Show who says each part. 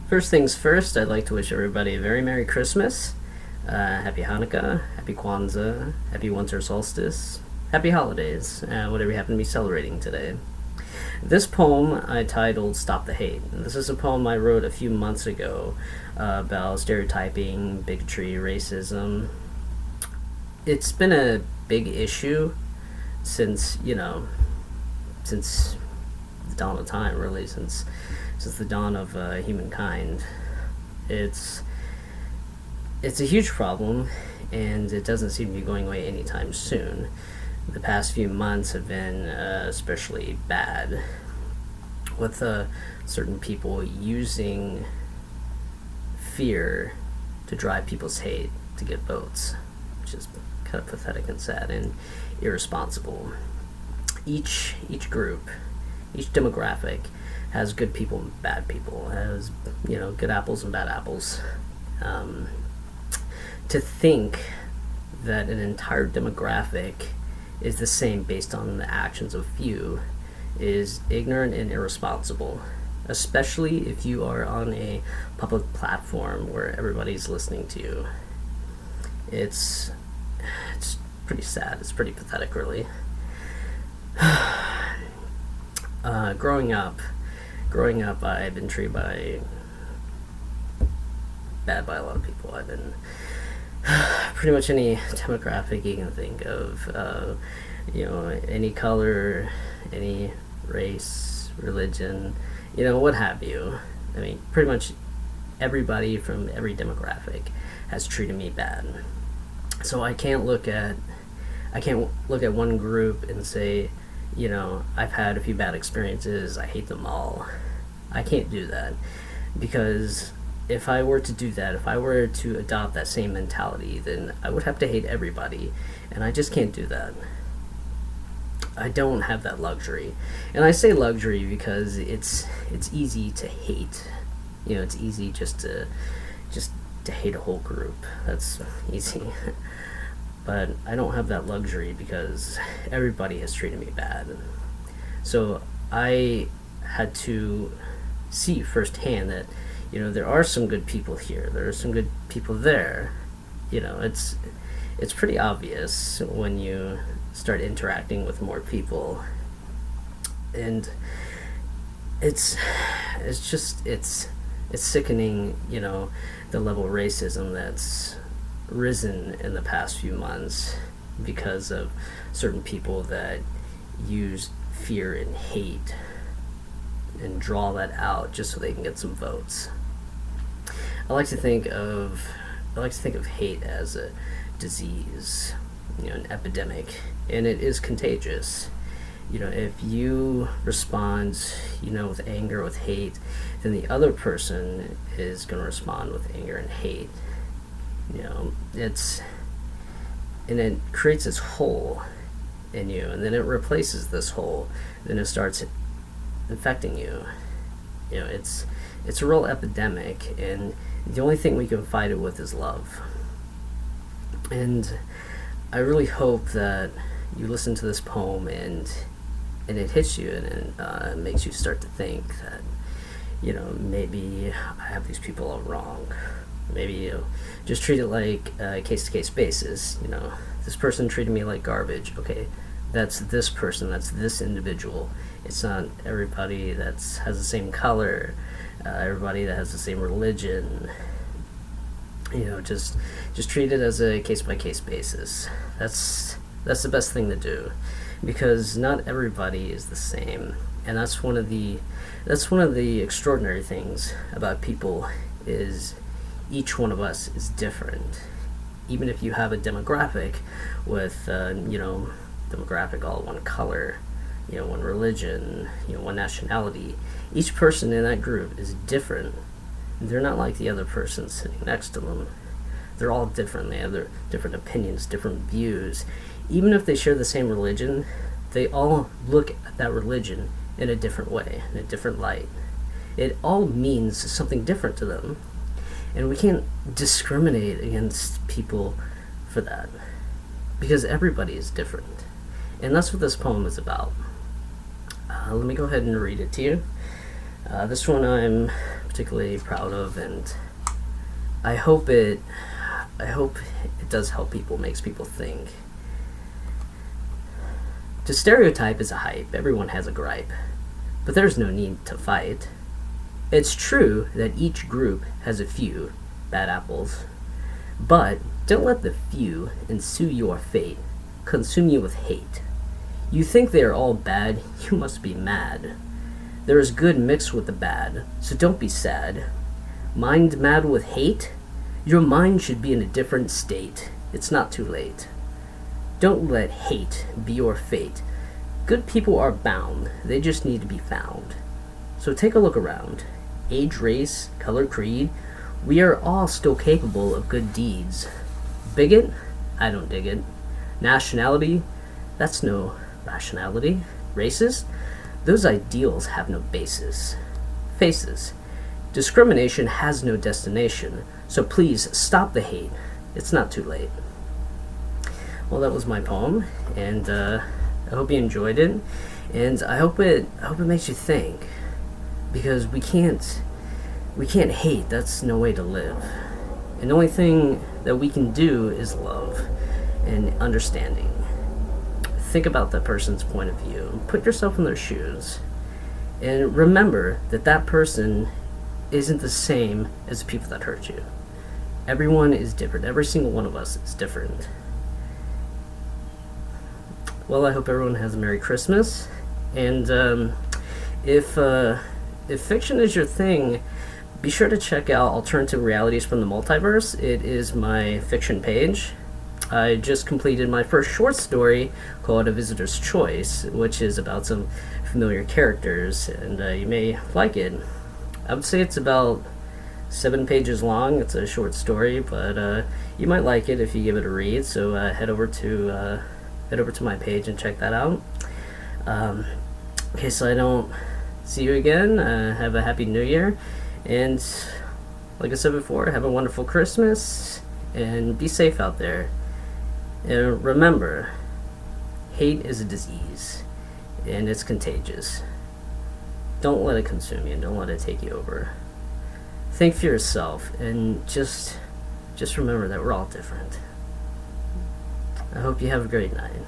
Speaker 1: First things first, I'd like to wish everybody a very Merry Christmas, Happy Hanukkah, Happy Kwanzaa, Happy Winter Solstice, Happy Holidays, whatever you happen to be celebrating today. This poem I titled Stop the Hate. This is a poem I wrote a few months ago about stereotyping, bigotry, racism. It's been a big issue since, since the dawn of time, really, since the dawn of humankind. It's a huge problem, and it doesn't seem to be going away anytime soon. The past few months have been especially bad, with certain people using fear to drive people's hate to get votes, which is kind of pathetic and sad and irresponsible. Each group, each demographic has good people and bad people, has good apples and bad apples. To think that an entire demographic is the same based on the actions of few is ignorant and irresponsible, especially if you are on a public platform where everybody's listening to you. It's pretty sad. It's pretty pathetic, really. Growing up, I've been treated bad by a lot of people. I've been pretty much any demographic you can think of, any color, any race, religion, what have you. I mean, pretty much everybody from every demographic has treated me bad. So I can't look at one group and say, I've had a few bad experiences, I hate them all. I can't do that, because if I were to do that, if I were to adopt that same mentality, then I would have to hate everybody, and I just can't do that. I don't have that luxury. And I say luxury because it's easy to hate. It's easy just to hate a whole group. That's easy. But I don't have that luxury because everybody has treated me bad. So I had to see firsthand that there are some good people here. There are some good people there. It's pretty obvious when you start interacting with more people, and it's sickening. The level of racism that's risen in the past few months because of certain people that use fear and hate and draw that out just so they can get some votes. I like to think of hate as a disease, an epidemic, and it is contagious. If you respond, with anger, with hate, then the other person is going to respond with anger and hate. And it creates this hole in you, and then it replaces this hole, then it starts infecting you. It's a real epidemic, and the only thing we can fight it with is love. And I really hope that you listen to this poem and it hits you, and it makes you start to think that maybe I have these people all wrong. Maybe just treat it like a case-to-case basis. This person treated me like garbage. Okay, that's this person, that's this individual. It's not everybody that has the same color, everybody that has the same religion. Just treat it as a case-by-case basis. That's the best thing to do, because not everybody is the same, and that's one of the extraordinary things about people is each one of us is different. Even if you have a demographic with demographic all one color, one religion, one nationality, each person in that group is different. They're not like the other person sitting next to them. They're all different. They have their different opinions, different views. Even if they share the same religion, they all look at that religion in a different way, in a different light. It all means something different to them. And we can't discriminate against people for that, because everybody is different. And that's what this poem is about. Let me go ahead and read it to you. This one I'm particularly proud of, and I hope it does help people, makes people think. To stereotype is a hype. Everyone has a gripe, but there's no need to fight. It's true that each group has a few bad apples, but don't let the few ensue your fate, consume you with hate. You think they are all bad, you must be mad. There is good mixed with the bad, so don't be sad. Mind mad with hate? Your mind should be in a different state. It's not too late. Don't let hate be your fate. Good people are bound, they just need to be found. So take a look around. Age, race, color, creed, we are all still capable of good deeds. Bigot? I don't dig it. Nationality? That's no rationality. Racist? Those ideals have no basis. Faces? Discrimination has no destination, so please stop the hate. It's not too late. Well, that was my poem, and I hope you enjoyed it, and I hope it makes you think, because we can't hate. That's no way to live. And the only thing that we can do is love and understanding. Think about that person's point of view. Put yourself in their shoes. And remember that that person isn't the same as the people that hurt you. Everyone is different. Every single one of us is different. Well, I hope everyone has a Merry Christmas. And if fiction is your thing, be sure to check out Alternative Realities from the Multiverse. It is my fiction page. I just completed my first short story called A Visitor's Choice, which is about some familiar characters, and you may like it. I would say it's about 7 pages long. It's a short story, but you might like it if you give it a read. So head over to my page and check that out. Okay, so I don't see you again. Have a happy New Year, and like I said before, have a wonderful Christmas, and be safe out there. And remember, hate is a disease, and it's contagious. Don't let it consume you, and don't let it take you over. Think for yourself, and just remember that we're all different. I hope you have a great night.